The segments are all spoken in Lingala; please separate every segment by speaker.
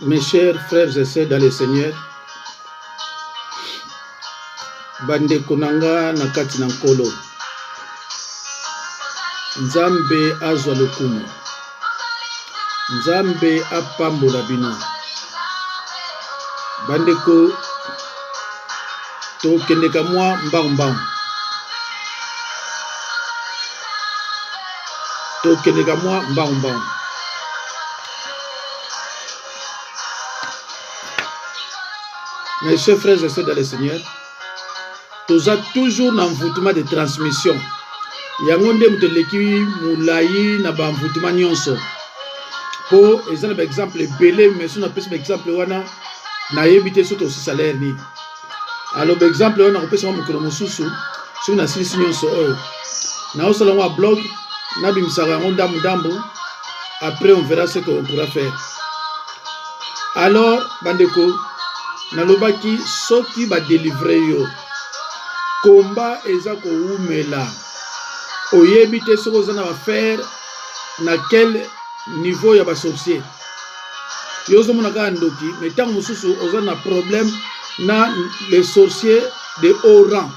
Speaker 1: Mes chers frères et sœurs dans le Seigneur, bande konanga na kati na nkolo, Nzambe azwa lokumu, Nzambe apambola bino. Bandeko tokendeka mwa mbang, tokendeka mwa mbang. Mes chers frères et sœurs dans le Seigneur, tous a toujours un envoûtement de transmission. Yango nde muteleki mulayi na ba envoûtement nyonso. Po ezana ba exemple belé mais sona pesa ba exemple wana na yebite soto aussi salaire ni. Alors ba exemple wana ko pesa mo mususu so na sisi nyonso oyo. Na osala wa blog na bimisaka ngo ndambo. Après on verra ce qu'on pourra faire. Alors bandeko nalobaki soki ba délivrer yo komba eza ko umela oyebite soko zana va faire na quel niveau ya ba sorcier yozo mona ka ndoki mais tant mususu ozana problème na les sorciers de haut rang,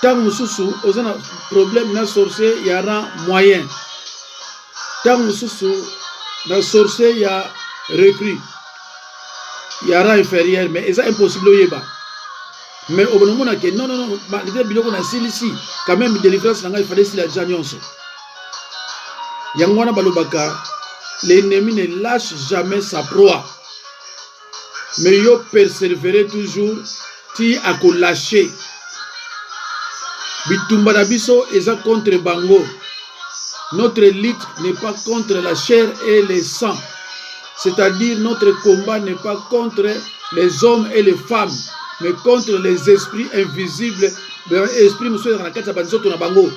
Speaker 1: tant mususu ozana problème na sorcier ya rang moyen, tant mususu na sorcier ya recrue ya rang inférieur, mais c'est impossible yeba. Mais au moment où non, malgré biloko na silisi, quand même délivrance nanga il fallait si la janyonso. Yangwana balobaka, l'ennemi ne lâche jamais sa proie. Mais yo persévérer toujours ti ako lâcher. Bitumba na biso eza contre bango. Notre lutte n'est pas contre la chair et le sang. C'est-à-dire notre combat n'est pas contre les hommes et les femmes, mais contre les esprits invisibles, les esprits monsieur na kati banzoto na bango.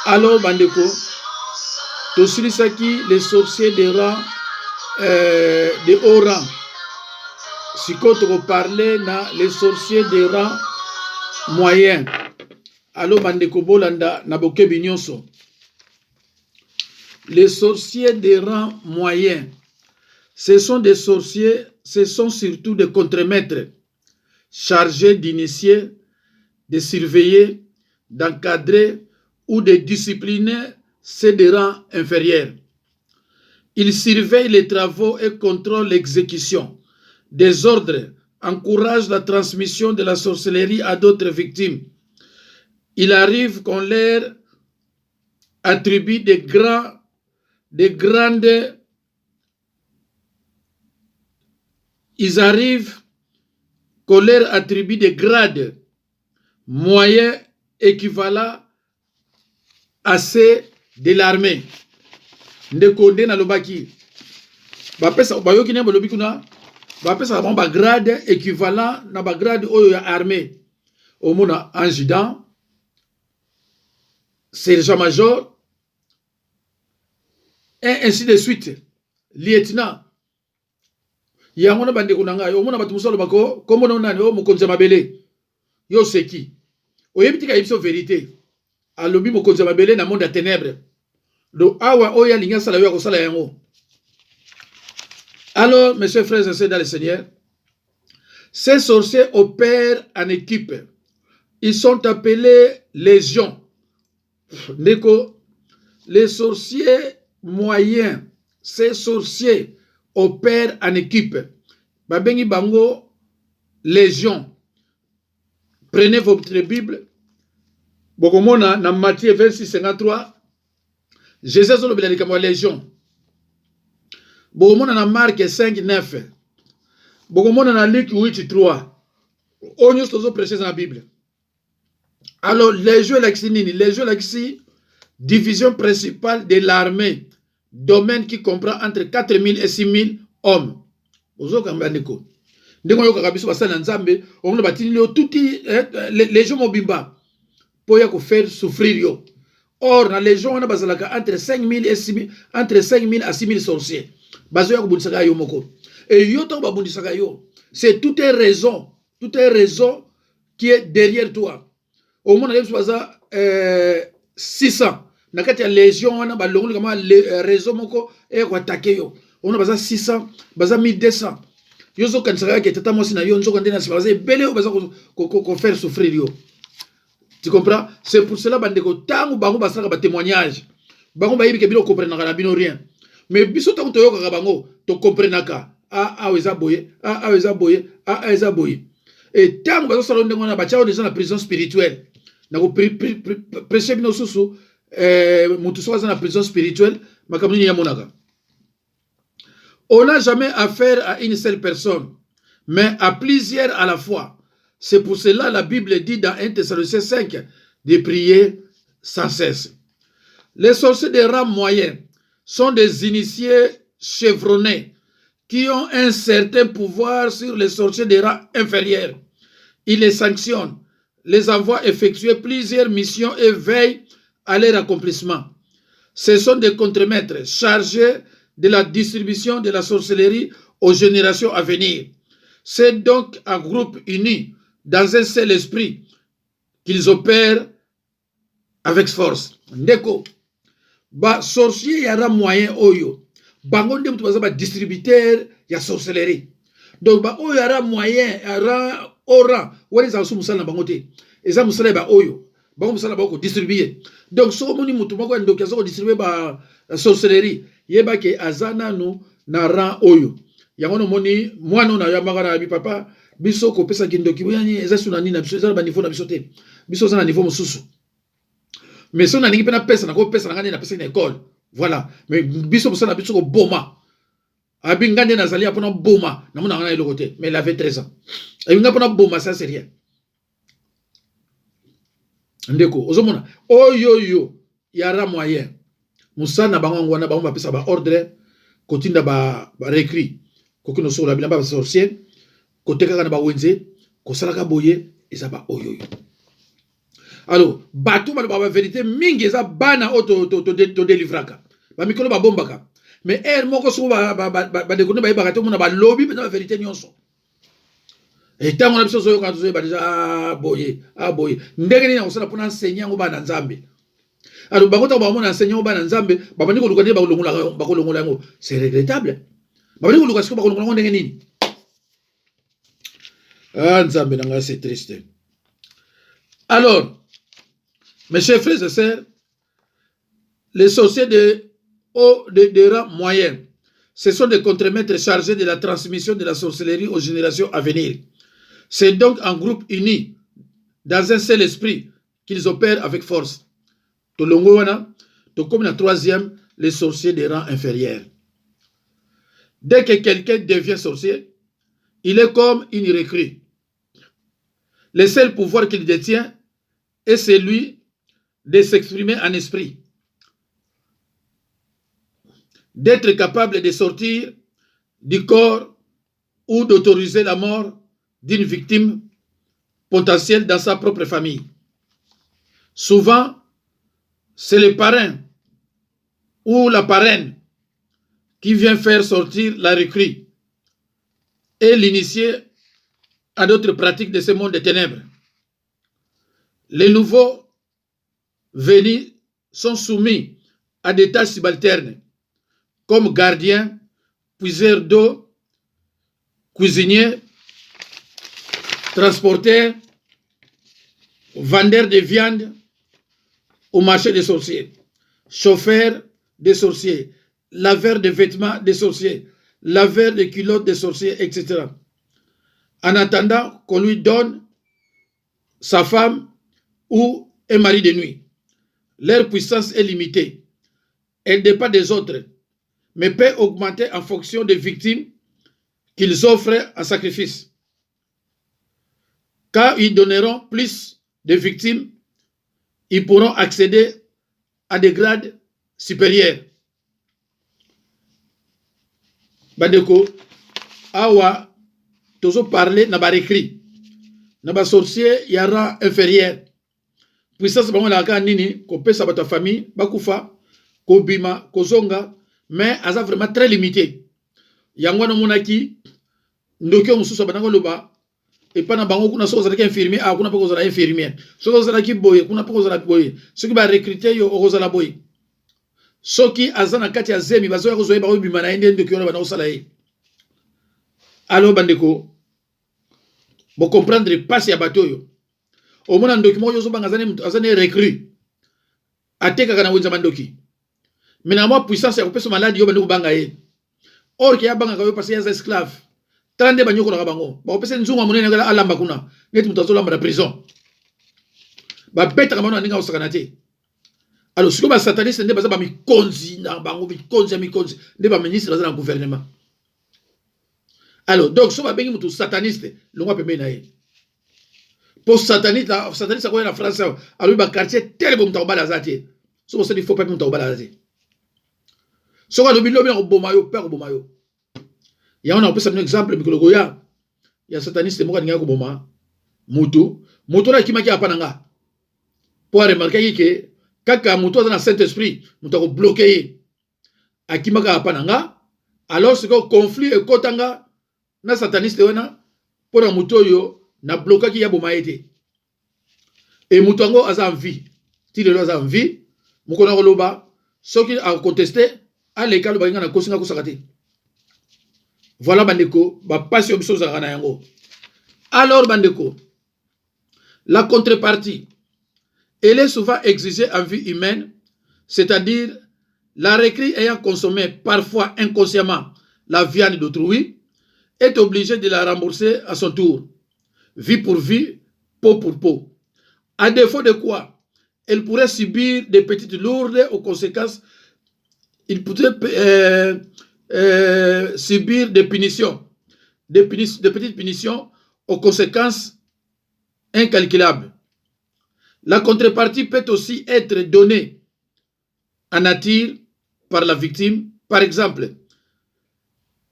Speaker 1: Alors bandeko, tosilisaki les sorciers de rang de haut rang. Si on parler na les sorciers de rang moyen. Alors bandeko bolanda na bokebi nyonso. Les sorciers de rang moyen, ce sont des sorciers, ce sont surtout des contremaîtres chargés d'initier, de surveiller, d'encadrer ou de discipliner ceux de rang inférieurs. Ils surveillent les travaux et contrôlent l'exécution des ordres, encouragent la transmission de la sorcellerie à d'autres victimes. Il arrive qu'on leur attribue ils arrivent qu'on leur attribue des grades moyens équivalents à ceux de l'armée. Ndekonde na lobaki. Bapesa bayoki ne balobi kuna. Bapesa ba grade équivalent na ba grade oyo ya armée. Omona adjudant, sergent-major, et ainsi de suite. Lieutenant. Yangona bande kunanga yo mona batu musalo bako kombo na nani o mokonzi mabele. Yo seki. Oyebiti ka yebso vérité. Alobi mokonzi mabele na monde ya ténèbres. Do awa oya linga sala yo ko sala yango. Alors mes chers frères et sœurs dans le Seigneur, ces sorciers opèrent en équipe. Ils sont appelés légions. Neko, les sorciers moyens, ces sorciers opèrent en équipe. Babengi bango légion. Prenez votre Bible. Bokomona na Matthieu 26:53. Jésus solo bilalika mo légion. Bokomona na Marc 5:9. Bokomona na Luc 8:3. Onyo sozo prêcher dans la Bible. Alors légion laxi nini? Légion laxi division principale de l'armée. Domaine qui comprend entre 4000 et 6000 hommes. Ozoka mbandeko. Ndeko yoka kabiso basana nzambe, ongo batini leo tuti légion mobimba pour ko faire souffrir yo. Or na légion wana bazalaka entre 5000 et 6000, entre 5000 à 6000 sorciers. Bazo ya kubundisaka yo moko. Et yo to babundisaka yo. C'est toute une raison tout un réseau qui est derrière toi. Au moins, on a 600. Na kati ya légion wana balongoli kama réseau moko attaquer yo. On a 600, baza 1200. Yo zo kanisaka ke tata mosi na yo nzoko ndena si baza ebele baza ko faire souffrir yo. Tu comprends? C'est pour cela bandeko tangu bango basaka ba témoignage. Bango ba yibike bino comprendre na bino rien. Mais biso tangu to yoka bango to comprendre ka. Eza boye, eza boye, eza boye. Et tangu bazo sala ndenge na ba chao déjà na prison spirituelle. Na ko prêcher bino susu mutu so dans la prison spirituelle, on n'a jamais affaire à une seule personne, mais à plusieurs à la fois. C'est pour cela la Bible dit dans 1 Thessaloniciens 5 de prier sans cesse. Les sorciers de rang moyen sont des initiés chevronnés qui ont un certain pouvoir sur les sorciers de rang inférieur. Ils les sanctionnent, les envoient effectuer plusieurs missions et veillent à leur accomplissement. Ce sont des contremaîtres chargés de la distribution de la sorcellerie aux générations à venir. C'est donc un groupe uni dans un seul esprit qu'ils opèrent avec force. Ndeko, ba sorcier yara moyen oyo. Bango ndem tubaza ba distributeur ya sorcellerie. Donc ba oyo yara moyen, yara ora, wali za su musala na bango te. Eza musala ba oyo. Bango musala ba ko distribuer. Donc so moni mutu moko ndoki azo ko distribuer ba sorcellerie. Yeba ke azana no na ran oyo. Yango no moni mwana na yamaka na bi papa biso ko pesa kindoki boyani eza suna nini na biso eza ba niveau na biso te. Biso za na niveau mususu. Mais si on a une pesa na ko pesa na ngani na pesa na école. Voilà. Mais biso musala biso ko boma. Abi ngande na zali apona boma na mona ngana ile côté. Mais il avait 13 ans. Et ngana pona boma ça c'est rien. Ndeko ozomona oyo yara moyen. Musana bango ngwana bango ba pesa ba ordre kotinda ba récrit kokino so la bilamba ba sorcier koteka kana ba wenze kosalaka boye eza ba oyo. Alors bato ba vérité mingi eza bana to délivraka ba mikolo ba bombaka mais moko so ba dekone ba yebaka to mona ba lobby ba vérité nyonso et tango na biso so yoka to ba déjà boye ndenge ni na kosala pona enseigner ngo bana nzambe. Alors bango ta ba mona enseigner ngo bana nzambe ba bani ko lukani ba kolongola ngo c'est regrettable. Ba bani ko lukasi ko ba kolongola ngo ndenge nini? Nzambe nanga c'est triste. Alors mes chers frères et sœurs, les sorciers de rang moyen, ce sont des contremaîtres chargés de la transmission de la sorcellerie aux générations à venir. C'est donc un groupe uni, dans un seul esprit, qu'ils opèrent avec force. Tolongowana, comme la troisième, les sorciers de rang inférieur. Dès que quelqu'un devient sorcier, il est comme une recrue. Le seul pouvoir qu'il détient est celui de s'exprimer en esprit, d'être capable de sortir du corps ou d'autoriser la mort d'une victime potentielle dans sa propre famille. Souvent, c'est le parrain ou la parraine qui vient faire sortir la recrue et l'initier à d'autres pratiques de ce monde des ténèbres. Les nouveaux venus sont soumis à des tâches subalternes comme gardiens, puiseurs d'eau, cuisiniers, transporteurs, vendeurs de viande au marché des sorciers, chauffeurs des sorciers, laveurs de vêtements des sorciers, laveurs de culottes des sorciers, etc. En attendant qu'on lui donne sa femme ou un mari de nuit. Leur puissance est limitée. Elle dépend des autres, mais peut augmenter en fonction des victimes qu'ils offrent en sacrifice. Quand ils donneront plus de victimes, ils pourront accéder à des grades supérieurs. Bandeko, awa, tozo parler na ba récrit. Na ba sorcier yara inférieur. Puissance bango la ka nini ko pesa bata famille bakufa ko bima ko zonga mais aza vraiment très limité. Yango na monaki ndoki mususu banango loba et pas na bango kuna so ozala infirmier a kuna pa kozala infirmier so ozala ki boye kuna pa kozala boye soki ba recruter yo ozala boye soki azana kati ya zemi bazo ya kozoye ba obima na ende ndoki ona bana osala ye. Alors bandeko bo comprendre passe ya bato yo au mona ndoki mo yo zo banga azane recrue ateka kana wenza mandoki mais na moi puissance ya kopesa maladi yo bandeko banga ye or ki ya banga yo parce ya esclave tande banyoko na bango ba kopesa nzunga monene ngala alamba kuna neti mutazo lamba na prison ba beta kama ninga osakana te. Alors siko ba sataniste nde baza ba mikonzi na bango mikonzi nde ba ministre baza na gouvernement. Alors donc so ba bengi mutu sataniste longwa pembe na ye pour sataniste ko na France alors ba quartier tel bo mutako bala zati so so il faut pas mutako bala zati so ka lobi lobi ko bomayo père bomayo ya on a pesa un exemple mikolo ya sataniste mo ka ninga ko boma mutu na kimaki apananga pour remarquer que kaka mutu na Saint-Esprit mutako bloquer akimaka apananga alors c'est que conflit et kotanga na sataniste wana pona mutu yo na bloquer ki ya boma ete et mutu ngo aza en vie ti lelo aza en vie mukona koloba soki a contester à l'école ba ngana kosinga ko sakate. Voilà bandeko ba passe yo biso za na yango. Alors bandeko la contrepartie elle est souvent exigée en vie humaine, c'est-à-dire la recrue ayant consommé parfois inconsciemment la viande d'autrui est obligée de la rembourser à son tour, vie pour vie, peau pour peau. À défaut de quoi, elle pourrait subir des petites lourdes aux conséquences, il pourrait subir des punitions, des petites punitions aux conséquences incalculables. La contrepartie peut aussi être donnée en nature par la victime. Par exemple,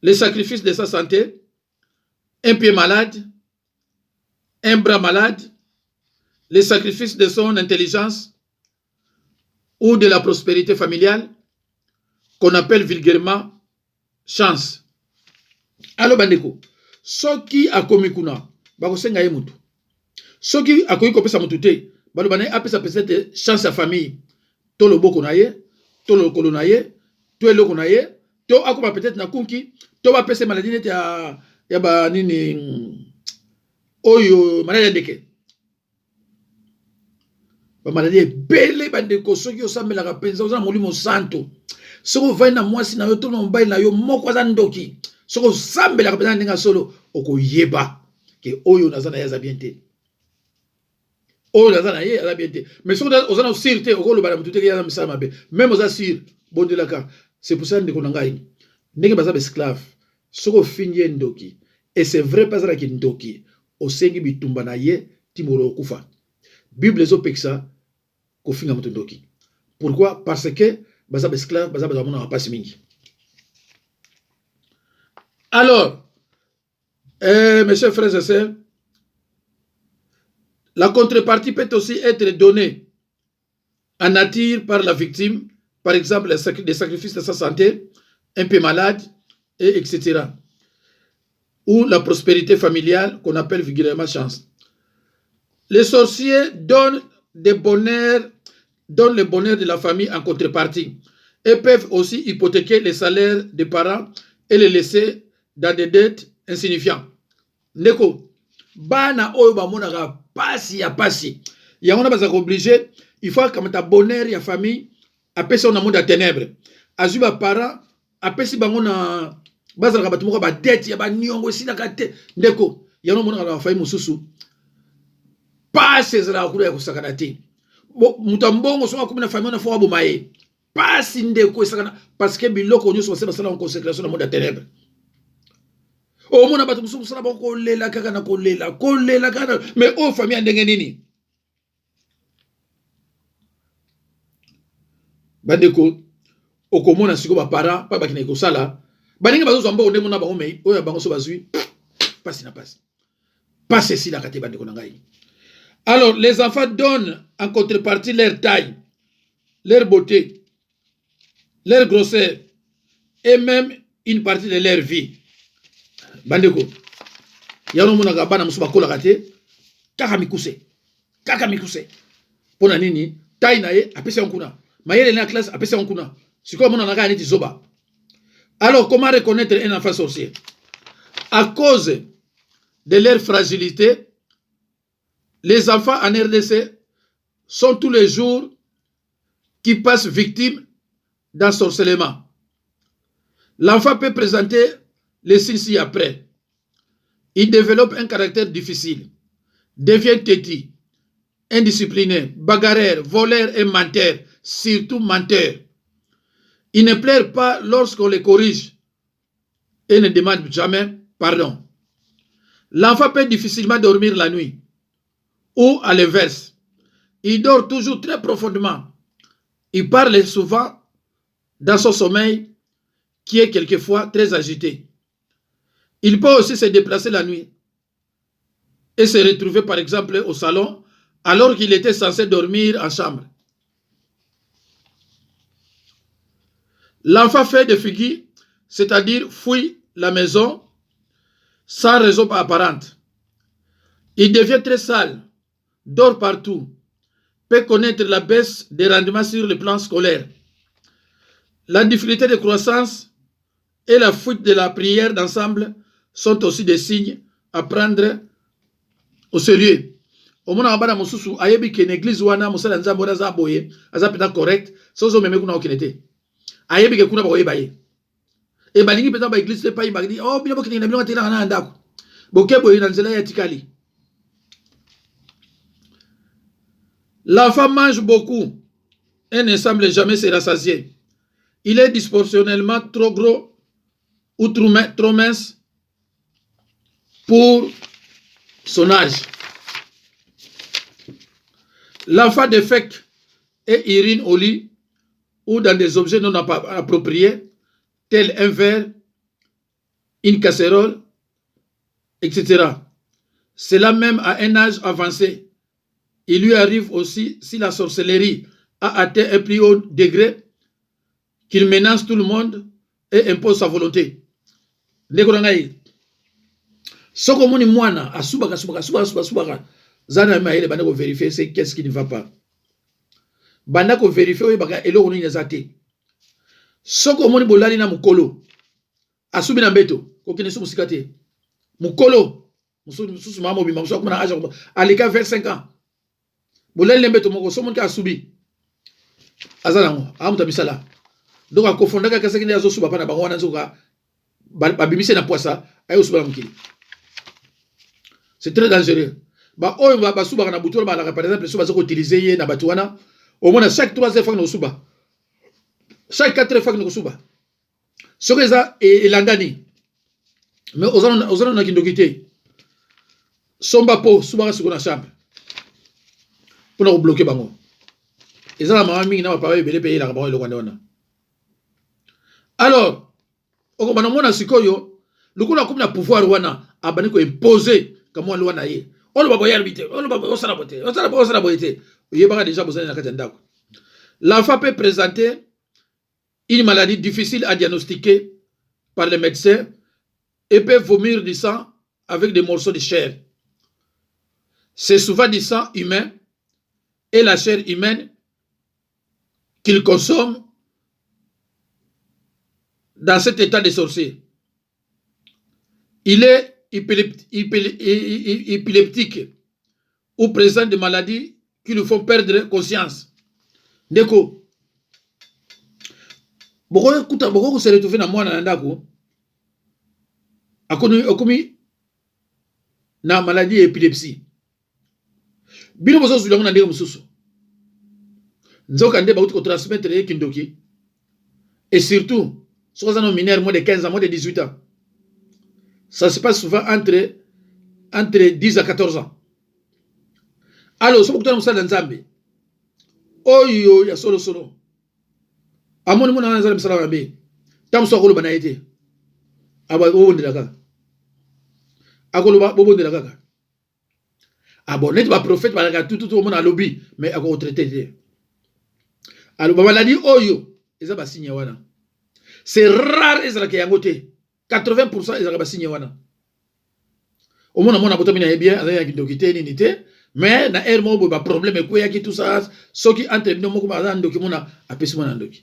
Speaker 1: le sacrifice de sa santé, un pied malade, un bras malade, le sacrifice de son intelligence ou de la prospérité familiale qu'on appelle vulgairement chance. Alors bandeko, soki akomi kuna, bako senga ye mutu. Soki akomi kopesa mutu te, balo bana apesa peut-être chance à famille. To lo boko na ye, to lo kolo na ye, to eloko na ye, to akoma peut-être na kunki, to ba pesa maladie net ya ba nini oyo maladie ndeke. Ba maladie bele bandeko soki osambela ka penza oza molimo santo. Soko vai na mwasi na yo to na mbai na yo moko za ndoki. Soko sambela ka penza ndinga solo okoyeba ke oyo nazana ya za bien te. Oh, la bien. Mais si on a aussi sûreté, on a même aux assir, bon de la car. C'est pour ça que nous avons des esclaves. Ce qu'on finit ndoki. Et c'est vrai, pas ça qui ndoki. Au sengi bitumba na ye, timoro kufa. Bible zo peksa, ko finga ndoki. Pourquoi? Parce que, baza esclave, baza mona pas mingi. Alors, mes chers frères et sœurs, la contrepartie peut aussi être donnée en nature par la victime, par exemple des sacrifices de sa santé, un peu malade, et etc. Ou la prospérité familiale qu'on appelle vulgairement chance. Les sorciers donnent le bonheur de la famille en contrepartie et peuvent aussi hypothéquer les salaires des parents et les laisser dans des dettes insignifiantes. Neko, bana oyo ba monaka pasi ya pasi. Ya on a besoin obligé, il faut que ta bonheur ya famille apesi on a monde à ténèbres. Azuba parents apesi bango na bazala batu moko ba dette ya ba nyongo sina kate. Ndeko, ya no monaka na famille mususu. Pasi ezala kula ya kusakana te. Mutambongo so akumi na famille na fo abomaye. Pasi ndeko esakana parce que biloko nyoso baseba sala en consécration na monde à ténèbres. O mona batu mususu sala bako lela kaka na kolela kaka mais o famille ndenge nini bandeko okomona siko ba para pa bakina ko sala baninga bazo zamba onde mona bango mei oya bango so bazui passe na passe si la kate bandeko na ngai. Alors les enfants donnent en contrepartie leur taille, leur beauté, leur grosseur et même une partie de leur vie. Bandeko, ya no mona bana musu bakola kate kaka mikuse pona nini tai na ye apesa nkuna mayele na classe apesa nkuna siko mona na neti zoba. Alors comment reconnaître un enfant sorcier? À cause de leur fragilité, les enfants en RDC sont tous les jours qui passent victimes d'ensorcellement. L'enfant peut présenter les signes ci-après. Il développe un caractère difficile, devient têtu, indiscipliné, bagarreur, voleur et menteur, surtout menteur. Il ne pleure pas lorsqu'on les corrige et ne demande jamais pardon. L'enfant peut difficilement dormir la nuit ou à l'inverse. Il dort toujours très profondément. Il parle souvent dans son sommeil qui est quelquefois très agité. Il peut aussi se déplacer la nuit et se retrouver par exemple au salon alors qu'il était censé dormir en chambre. L'enfant fait des figues, c'est-à-dire fouille la maison sans raison apparente. Il devient très sale, dort partout, peut connaître la baisse des rendements sur le plan scolaire. La difficulté de croissance et la fuite de la prière d'ensemble sont aussi des signes à prendre au sérieux. Au moment où on susu ayebi que l'église wana musala nzambo na zaboye azapita correct sozo meme kuna okinete ayebi que kuna boye baye e balingi peta ba église pa imagini oh bino bokini na bino tela na ndako boke boye na nzela ya tikali. L'enfant mange beaucoup et ne semble jamais se rassasier. Il est disproportionnellement trop gros ou trop mince pour son âge. L'enfant défèque et urine au lit ou dans des objets non appropriés, tels un verre, une casserole, etc. Cela même à un âge avancé. Il lui arrive aussi, si la sorcellerie a atteint un plus haut degré, qu'il menace tout le monde et impose sa volonté. Soko moni mwana asubaka zana maele banda ko vérifier c'est qu'est-ce qui ne va pas. Banda ko vérifier oye baka eloko nini ezate. Soko moni bolali na mukolo asubi na mbeto ko kine sumu sikate. Mukolo mususu mama bima musuku na aja alika 25 ans. Bolali na mbeto moko so moni ka asubi. Azala ngo amuta bisala. Donc akofondaka kasa kine azo suba pana bango wana nzoka babimise na poisa ayo suba mukili. C'est très dangereux. Bah, on va souba na bouton, par exemple, souba zoko utiliser na batuana. Au moins chaque 3 fois no souba. Chaque 4 fois no souba. Ce que ça est l'angani. Mais aux gens na kindokité. Somba po souba sur na chambre. Pour nous bloquer bango. Et ça la maman mingi na papa belé payer la bango le kwana. Alors, oko bana mona sikoyo, lukuna comme na pouvoir wana abani ko imposer comme on loi na ye. On va boyer habiter, on va boyer saraboté, on va saraboté. Il y a déjà besoin de katendako. L'enfant peut présenter une maladie difficile à diagnostiquer par les médecins et peut vomir du sang avec des morceaux de chair. C'est souvent du sang humain et la chair humaine qu'il consomme dans cet état de sorcier. Il est épileptique ou présente des maladies qui lui font perdre conscience. Ndeko, boko se retrouver na mwana ndako akomi na maladie épilepsie. Bino bozo zulango na ndeko mususu. Nzoka nde ba uti ko transmettre kindoki. Et surtout, si vous avez mineurs moins de 15 ans, moins de 18 ans. Ça se passe souvent entre 10 à 14 ans. Alors, si vous avez un Nzambe, oh yo, ya solo. Amoni mona Nzambe sala mbe. Tam so kolo banaite. Aba bobo ndilaka. Akolo bobo ndilaka. Abonné ba prophète ba tout mona lobby, mais ako traité. Alors ba maladie oh yo, eza ba signe wana. C'est rare ezala ke yangote. 80% ezala ba signe wana. au moins mona boto mina bien azana kindoki te nini te mais na air mo ba problème ko yaki tout ça soki entre bino moko bazana ndoki mona apesi mona ndoki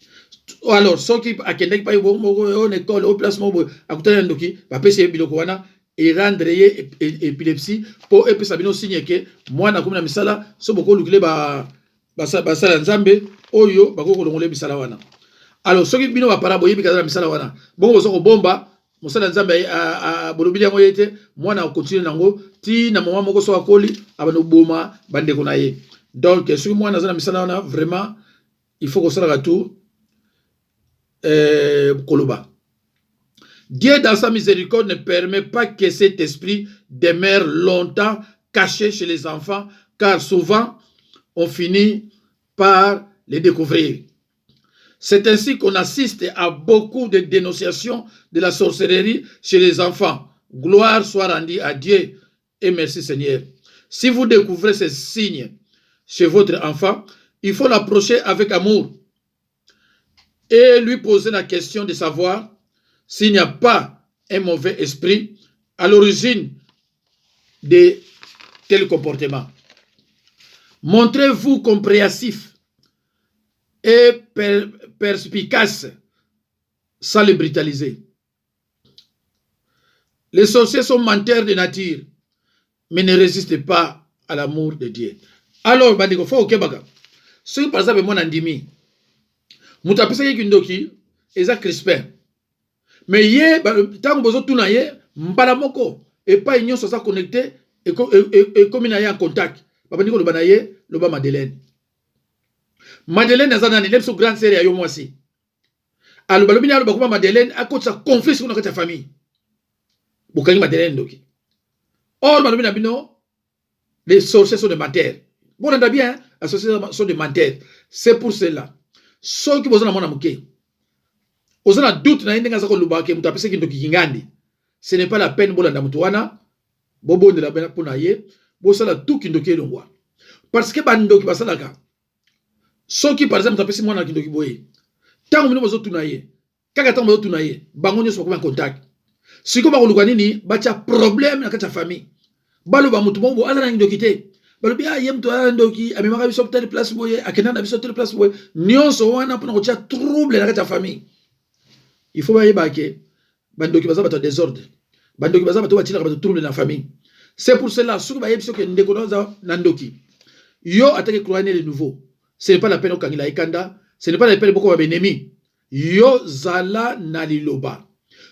Speaker 1: alors soki akendeki pa on école au place mo akutana ndoki ba pesi biloko wana et rendre épilepsie pour epesa bino signe que mwana komina misala so boko lukile ba basala nzambe oyo bakoko longole misala wana alors soki bino ba para boyebi kazala misala wana bongo zo ko bomba mosala nzambe a bolobili yango yete mwana continue nango ti na mama moko so akoli abano boma bande ko na ye donc soki mwana azana misala wana vraiment il faut que ça la tout koloba. Dieu dans sa miséricorde ne permet pas que cet esprit demeure longtemps caché chez les enfants car souvent on finit par les découvrir. C'est ainsi qu'on assiste à beaucoup de dénonciations de la sorcellerie chez les enfants. Gloire soit rendue à Dieu et merci Seigneur. Si vous découvrez ces signes chez votre enfant, il faut l'approcher avec amour et lui poser la question de savoir s'il n'y a pas un mauvais esprit à l'origine de tel comportement. Montrez-vous compréhensif et perspicace sans le brutaliser. Les sorciers sont menteurs de nature, mais ne résistent pas à l'amour de Dieu. Alors, bandiko, faut que baga. Si par exemple, mon andimi, muta pesa ki ndoki, eza Crispin. Mais ye, tant bozo tuna ye, mbala moko, et pas union soit ça connecté, et comme il y a en contact. Babandiko le banaye, le ba Madeleine. Madeleine azana ni lepso grande série ayo mwasi. Alors balobina lo bakuma Madeleine a cause sa conflit sur notre famille. Bukaki Madeleine ndoki. Or balobina bino les sorciers sont des menteurs. Bon on a bien, les sorciers sont des menteurs. C'est pour cela. Ceux qui bozana mona muke. Ozana doute na indenga zako lubake mutapese kindoki kingandi. Ce n'est pas la peine bolanda mutuana. Bobo de la bena pona ye, bo sala tout kindoki longwa. Parce que bandoki basalaka. Ceux qui par exemple tapesi mwana kindoki boye. Tant que nous tunaye, kaka tant que tunaye, bango nyo sokoma contact. Siko ba koluka nini, ba tia problème na kata famille. Balo ba mutu bongo azana kindoki te. Balo bia yem to andoki, amemaka biso telle place boye, akena na biso telle place boye. Nyonso wana pona ko tia trouble na kata famille. Il faut ba yebake bandoki baza bato désordre. Bandoki baza bato batina bato trouble na famille. C'est pour cela soko ba yebiso ke ndeko na ndoki. Yo atake croire les nouveaux. Ce n'est pas la peine au Kangila Ikanda. Ce n'est pas la peine beaucoup de ennemis. Yo zala na liloba.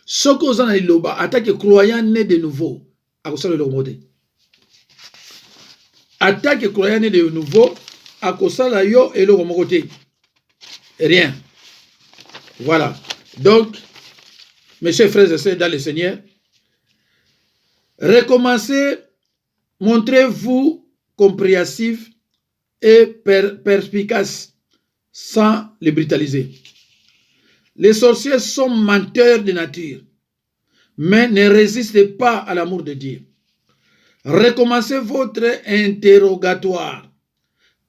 Speaker 1: Soko zana liloba attaque croyant né de nouveau. A cause de l'homote. Attaque croyant né de nouveau. A cause de yo et l'homote. Rien. Voilà. Donc, mes chers frères et sœurs dans le Seigneur, recommencez, montrez-vous compréhensif et perspicace sans les brutaliser. Les sorciers sont menteurs de nature, mais ne résistez pas à l'amour de Dieu. Recommencez votre interrogatoire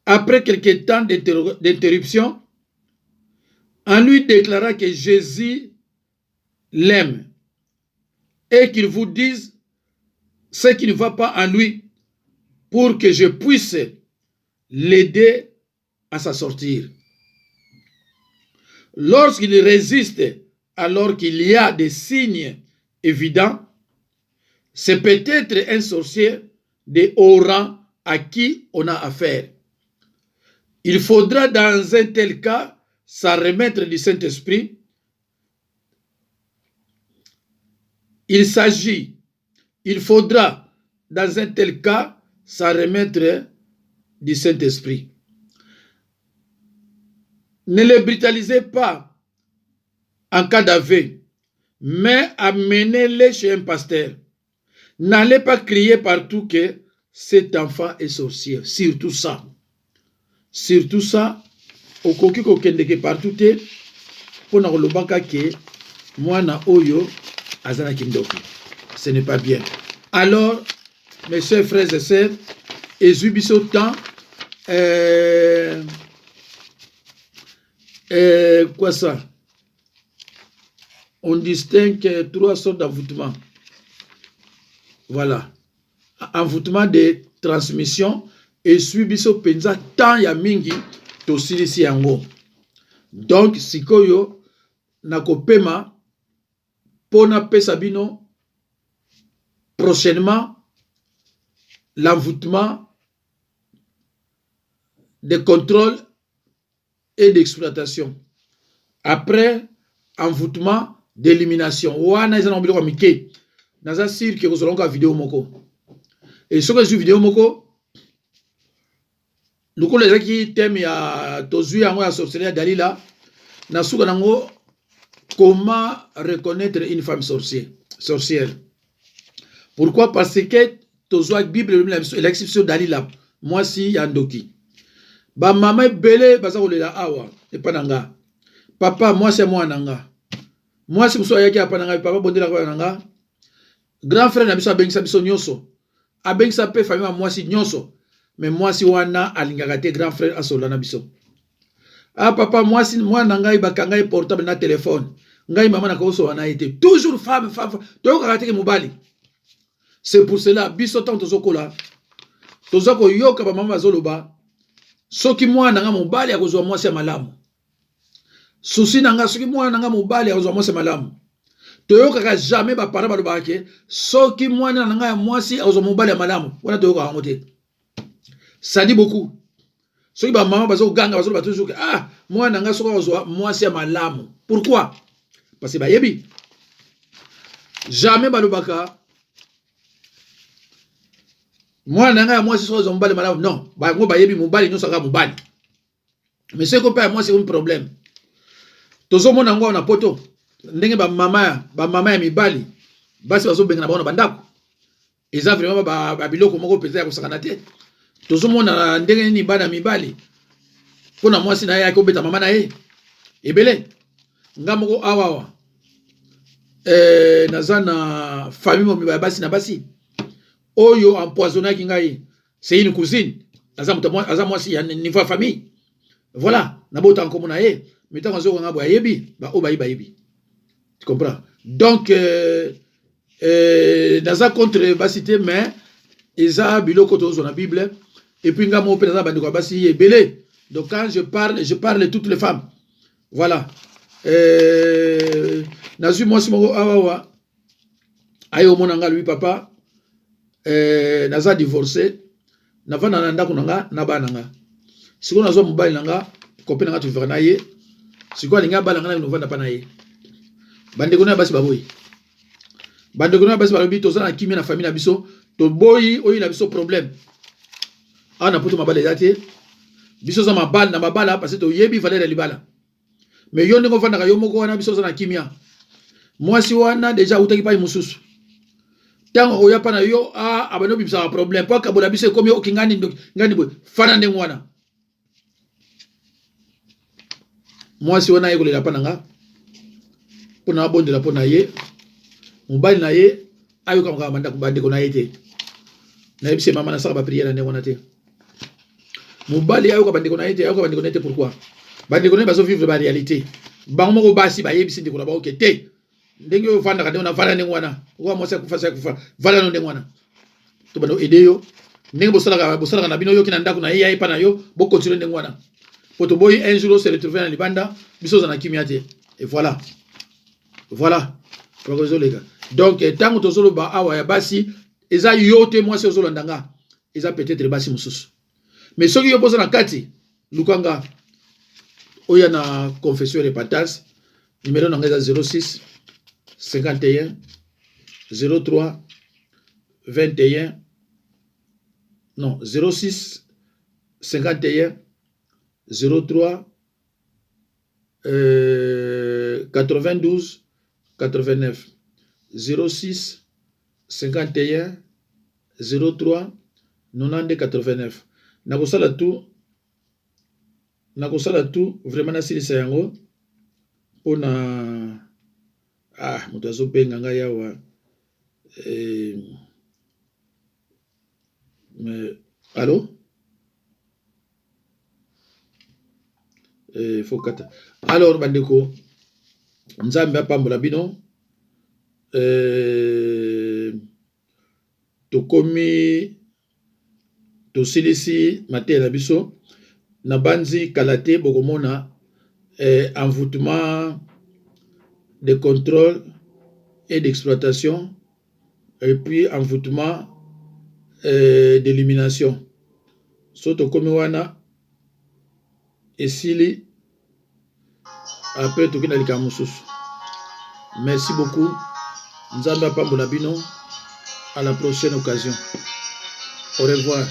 Speaker 1: après quelques temps d'interruption en lui déclarant que Jésus l'aime et qu'il vous dise ce qui ne va pas en lui pour que je puisse l'aider à s'en sortir. Lorsqu'il résiste alors qu'il y a des signes évidents, c'est peut-être un sorcier de haut rang à qui on a affaire. Il faudra dans un tel cas s'en remettre du Saint-Esprit. Il faudra dans un tel cas s'en remettre du Saint-Esprit. Ne les brutalisez pas en cas d'aveu, mais amenez-les chez un pasteur. N'allez pas crier partout que cet enfant est sorcier. Surtout ça. Surtout ça, au koki kokendeke partout te, pour na kolobaka ke mwana oyo azana kindoki. Ce n'est pas bien. Alors, mes chers frères et sœurs, Ezubiso temps, quoi ça? On distingue trois sortes d'envoûtement. Voilà. envoûtement de transmission et suit biso penza tant ya mingi to silisi yango. Donc sikoyo nakopema pona pesa bino prochainement l'envoûtement de contrôle et d'exploitation. Après envoûtement d'élimination. Wana eza na biloko mike. Naza sir ke kozolonga vidéo moko. Et ce que je vidéo moko lokolo ezaki thème ya tozui yango ya sorcellerie Dalila na suka nango comment reconnaître une femme sorcière. Pourquoi? Parce que tozua Bible l'exception Dalila moi si yandoki. Ba mama belé baza kolela awa epananga. Papa moi c'est moi nanga. Moi si muso yaki apananga papa bondela kwa nanga. Grand frère na biso abengisa biso nyonso. Abengisa pe famille moi si nyonso. Mais moi si wana alingaka te grand frère asola na biso. Ah papa moi si moi nanga ibakanga portable na téléphone. Ngai maman na koso wana été toujours femme. To ka te mobali. C'est pour cela biso tant tozokola. Tozako yoka ba mama zoloba. Soki moi nanga mobali akozwa moi si malamu. Souci nanga soki moi nanga mobali akozwa moi si malamu. Toyoka jamais ba parents baloba ke soki moi nanga moi si akozwa mobali malamu. Wana toyoka yango te. Ça dit beaucoup. Soki ba maman bazo ganga bazo ba toujours ah moi nanga soki akozwa moi si malamu. Pourquoi? Parce que ba yebi jamais balobaka moi nanga moi si akozwa mobali malamu. Non, ba ngo ba yebi mobali nyonso ka mobali. Mais c'est que moi c'est un problème. Tozo mona ngo na poto ndenge ba mama ya mibali basi bazo benga na bona bandako. Eza vraiment ba biloko moko peza ya kosakana te. Tozo mona ndenge ni bana mibali. Pona moi si na ya ko beta mama na ye. Ebele ngamoko awawa. Nazana famille mo mibali basi na basi. Oyo empoisonné ki ngai. C'est une cousine. Aza moi si ya niveau famille. Voilà, na bota en commun na ye. Mais tant qu'on a yebi, ba o ba yebi. Tu comprends? Donc naza contre basité mais eza biloko tozo na Bible et puis ngamo pe naza bandiko basi ebele. Donc quand je parle de toutes les femmes. Voilà. Nazu moi si moko awa ayo monanga lui papa naza divorcé navana na ndako nanga na bana nga. Siko nazo mobali nanga kopé nanga tu verra ye. Siko alinga bala nanga novanda pa na ye. Bandeko na basi baboyi. Bandeko na basi balobi toza na kimia na famille na biso to boyi oyi na biso problème. Ana poto mabala yate. Biso za mabala na mabala parce que to yebi valeur libala. Mais yo ndeko vanda ka yo moko wana biso za na kimia. Moi si wana déjà utaki pa mususu. Tango oya pa na yo abano bibisa problème pa ka bola biso komi okingani ngani boy fana ndenge wana. Moi si wana yekolela pa nanga pona abondela pona ye mobali na ye ayoka maka manda kubande kona yete na yebise mama na saka ba prière ndenge wana te mobali ayoka bande kona yete pourquoi bande kona bazo vivre ba réalité bango moko basi ba yebise ndeko na ba okete ndenge yo vanda ka ndenge na vanda ndenge wana ko mo sa kufa vanda ndenge wana to bano edeyo ndenge bosala na bino yo kina ndako na ye pa na yo bo continuer ndenge wana poto boy un jour se retrouver na libanda biso na kimia te et voilà les gars. Donc tant que tozolo ba awa ya basi eza yote moi c'est ozolo ndanga eza peut-être basi mususu mais ceux qui opposent na kati lukanga oya na confession repentance numéro nanga eza 06 51 03 21 non 06 51 03 92 89 06 51 03 90 89 nakosala tout vraiment nasilisa yango pona moto azobenga ngai awa mais allô faut kata alors bandeko nzambe apambola bino tokomi tosilisi mateya na biso na banzi kalate bokomona envoûtement de contrôle et d'exploitation et puis envoûtement d'élimination. So tokomi wana esili après tokenda likambo mosusu. Merci beaucoup. Nzambe apambola bino. À la prochaine occasion. Au revoir.